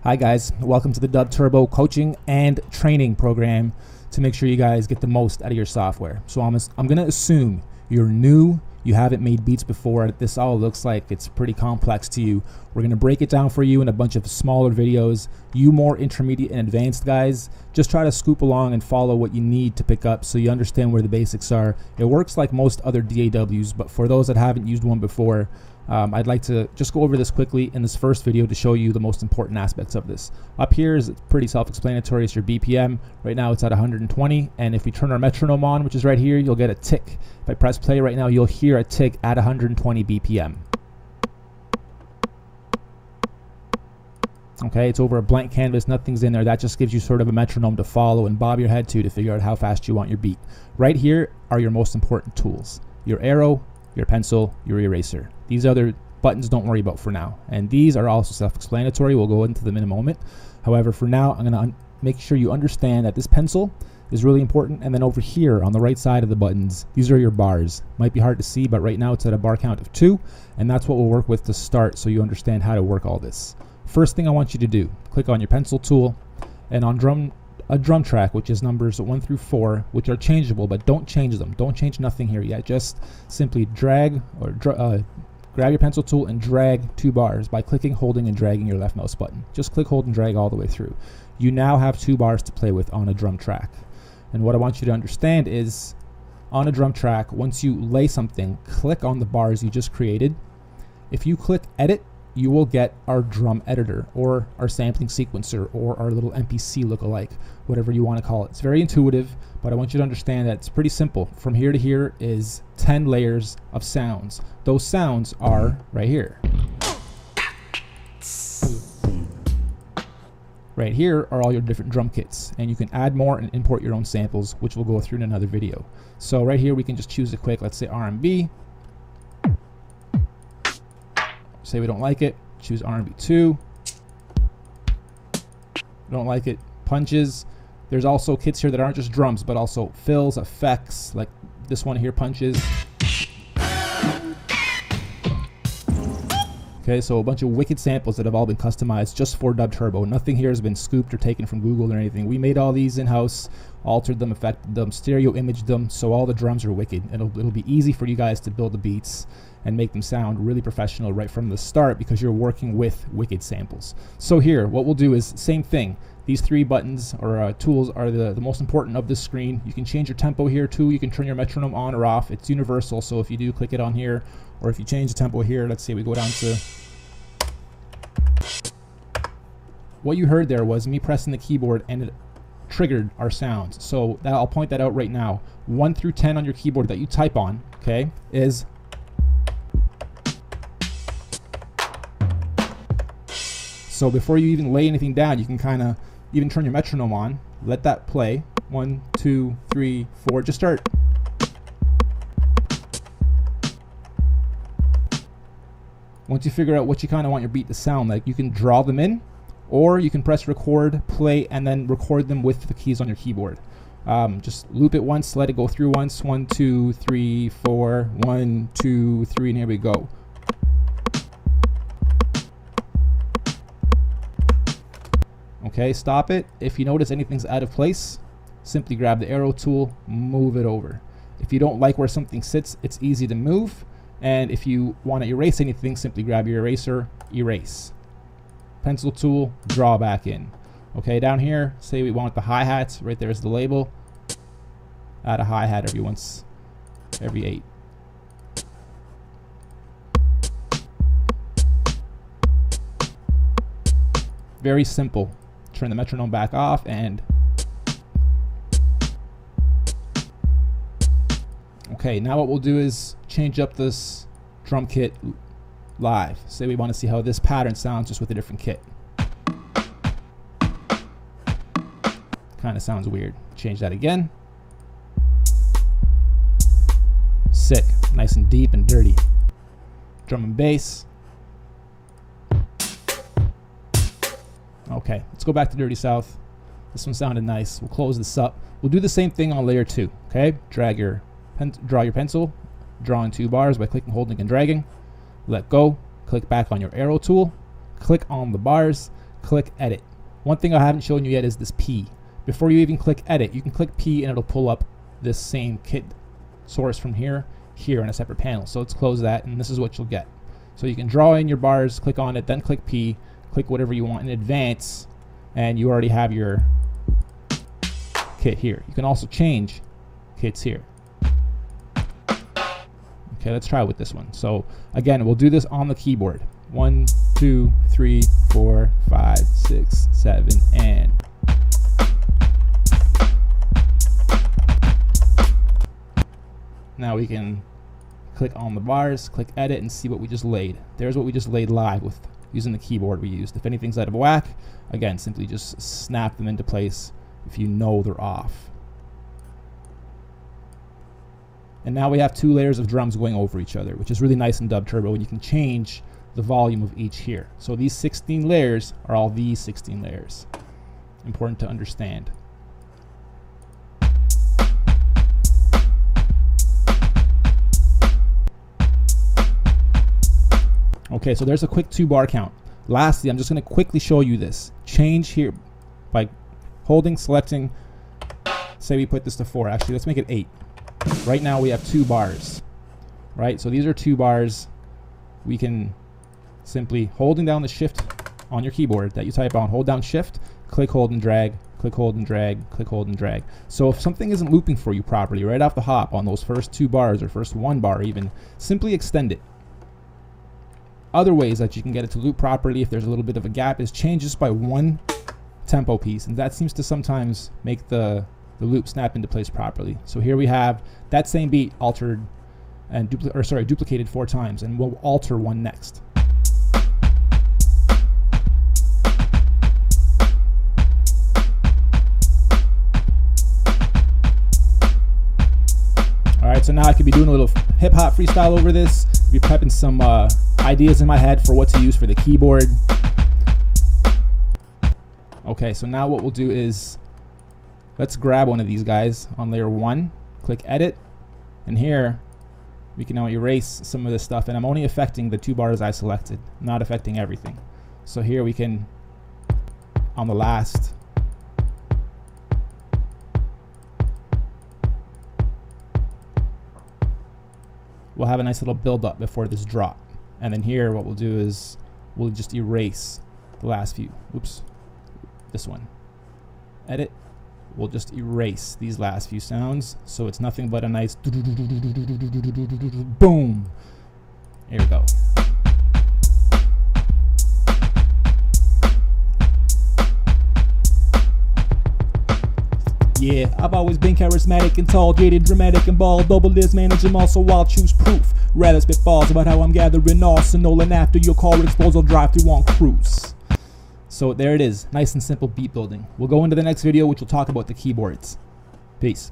Hi guys, welcome to the DUBTurbo coaching and training program to make sure you guys get the most out of your software. So I'm going to assume you're new, you haven't made beats before, this all looks like it's pretty complex to you. We're going to break it down for you in a bunch of smaller videos. You more intermediate and advanced guys, just try to scoop along and follow what you need to pick up so you understand where the basics are. It works like most other DAWs, but for those that haven't used one before, I'd like to just go over this quickly in this first video to show you the most important aspects of this. Up here is pretty self-explanatory. It's your BPM. Right now it's at 120, and if we turn our metronome on, which is right here, you'll get a tick. If I press play right now, you'll hear a tick at 120 BPM. Okay, it's over a blank canvas, nothing's in there. That just gives you sort of a metronome to follow and bob your head to figure out how fast you want your beat. Right here are your most important tools: your arrow, your pencil, your eraser. These other buttons don't worry about for now. And these are also self-explanatory. We'll go into them in a moment. However, for now, I'm going to make sure you understand that this pencil is really important. And then over here on the right side of the buttons, these are your bars. Might be hard to see, but right now it's at a bar count of 2. And that's what we'll work with to start so you understand how to work all this. First thing I want you to do, click on your pencil tool, and on a drum track, which is numbers 1 through 4, which are changeable, but don't change them. Don't change nothing here yet. Just simply drag or grab your pencil tool and drag 2 bars by clicking, holding, and dragging your left mouse button. Just click, hold, and drag all the way through. You now have 2 bars to play with on a drum track. And what I want you to understand is, on a drum track, once you lay something, click on the bars you just created. If you click edit, you will get our drum editor or our sampling sequencer or our little MPC lookalike, whatever you want to call it. It's very intuitive, but I want you to understand that it's pretty simple. From here to here is 10 layers of sounds. Those sounds are right here. Right here are all your different drum kits, and you can add more and import your own samples, which we'll go through in another video. So right here we can just choose a quick, let's say R&B. Say we don't like it, choose R&B 2. Don't like it, punches. There's also kits here that aren't just drums, but also fills, effects, like this one here, punches. Okay, so a bunch of wicked samples that have all been customized just for DUBTurbo. Nothing here has been scooped or taken from Google or anything. We made all these in-house, altered them, affected them, stereo imaged them, so all the drums are wicked. It'll be easy for you guys to build the beats and make them sound really professional right from the start because you're working with wicked samples. So here, what we'll do is same thing. These 3 buttons or tools are the most important of this screen. You can change your tempo here too. You can turn your metronome on or off. It's universal, so if you do click it on here, or if you change the tempo here, let's say we go down to... What you heard there was me pressing the keyboard and it triggered our sounds. So that, I'll point that out right now. 1 through 10 on your keyboard that you type on, okay, is... So before you even lay anything down, you can kind of even turn your metronome on, let that play. 1, 2, 3, 4, just start. Once you figure out what you kind of want your beat to sound like, you can draw them in, or you can press record, play, and then record them with the keys on your keyboard. Just loop it once, let it go through once. 1, 2, 3, 4, 1, 2, 3, and here we go. Okay, stop it. If you notice anything's out of place, simply grab the arrow tool, move it over. If you don't like where something sits, it's easy to move. And if you want to erase anything, simply grab your eraser, erase. Pencil tool, draw back in. Okay, down here, say we want the hi-hats, right there's the label. Add a hi-hat every 8. Very simple. Turn the metronome back off and... Okay, now what we'll do is change up this drum kit live. Say we want to see how this pattern sounds just with a different kit. Kind of sounds weird. Change that again. Sick. Nice and deep and dirty. Drum and bass. Okay, let's go back to Dirty South. This one sounded nice. We'll close this up. We'll do the same thing on layer 2. Okay, draw your pencil, draw in 2 bars by clicking, holding, and dragging. Let go. Click back on your arrow tool. Click on the bars. click edit. One thing I haven't shown you yet is this P. Before you even click edit, you can click P and it'll pull up this same kit source from here in a separate panel. So let's close that, and this is what you'll get. So you can draw in your bars, click on it, then click P, click whatever you want in advance, and you already have your kit here. You can also change kits here. Okay, let's try with this one. So again, we'll do this on the keyboard. 1, 2, 3, 4, 5, 6, 7, and now we can click on the bars, click edit, and see what we just laid. There's what we just laid live with using the keyboard we used. If anything's out of whack, again, simply just snap them into place if you know they're off. And now we have 2 layers of drums going over each other, which is really nice in DUBTurbo, and you can change the volume of each here. So these 16 layers are all these 16 layers. Important to understand. Okay, so there's a quick 2-bar count. Lastly, I'm just going to quickly show you this. Change here by holding, selecting. Say we put this to 4. Actually, let's make it 8. Right now we have 2 bars. Right, so these are 2 bars. We can simply, holding down the shift on your keyboard that you type on, hold down shift, click, hold, and drag, click, hold, and drag, click, hold, and drag. So if something isn't looping for you properly right off the hop on those first 2 bars or first 1 bar even, simply extend it. Other ways that you can get it to loop properly if there's a little bit of a gap is change this by 1 tempo piece, and that seems to sometimes make the loop snap into place properly. So here we have that same beat altered and duplicated 4 times, and we'll alter 1 next. Alright, so now I could be doing a little hip-hop freestyle over this, be prepping some ideas in my head for what to use for the keyboard. Okay, so now what we'll do is, let's grab one of these guys on layer 1, click edit, and here we can now erase some of this stuff, and I'm only affecting the 2 bars I selected, not affecting everything. So here we can, on the last, we'll have a nice little build up before this drop. And then here what we'll do is we'll just erase the last few. Whoops, this one. Edit. We'll just erase these last few sounds, so it's nothing but a nice boom. Here we go. Yeah, I've always been charismatic and tall, jaded, dramatic and bald. Double this manage them also while choose proof. Rather spit balls about how I'm gathering arsenal, and after your car explodes I'll drive through on cruise. So there it is, nice and simple beat building. We'll go into the next video which will talk about the keyboards. Peace.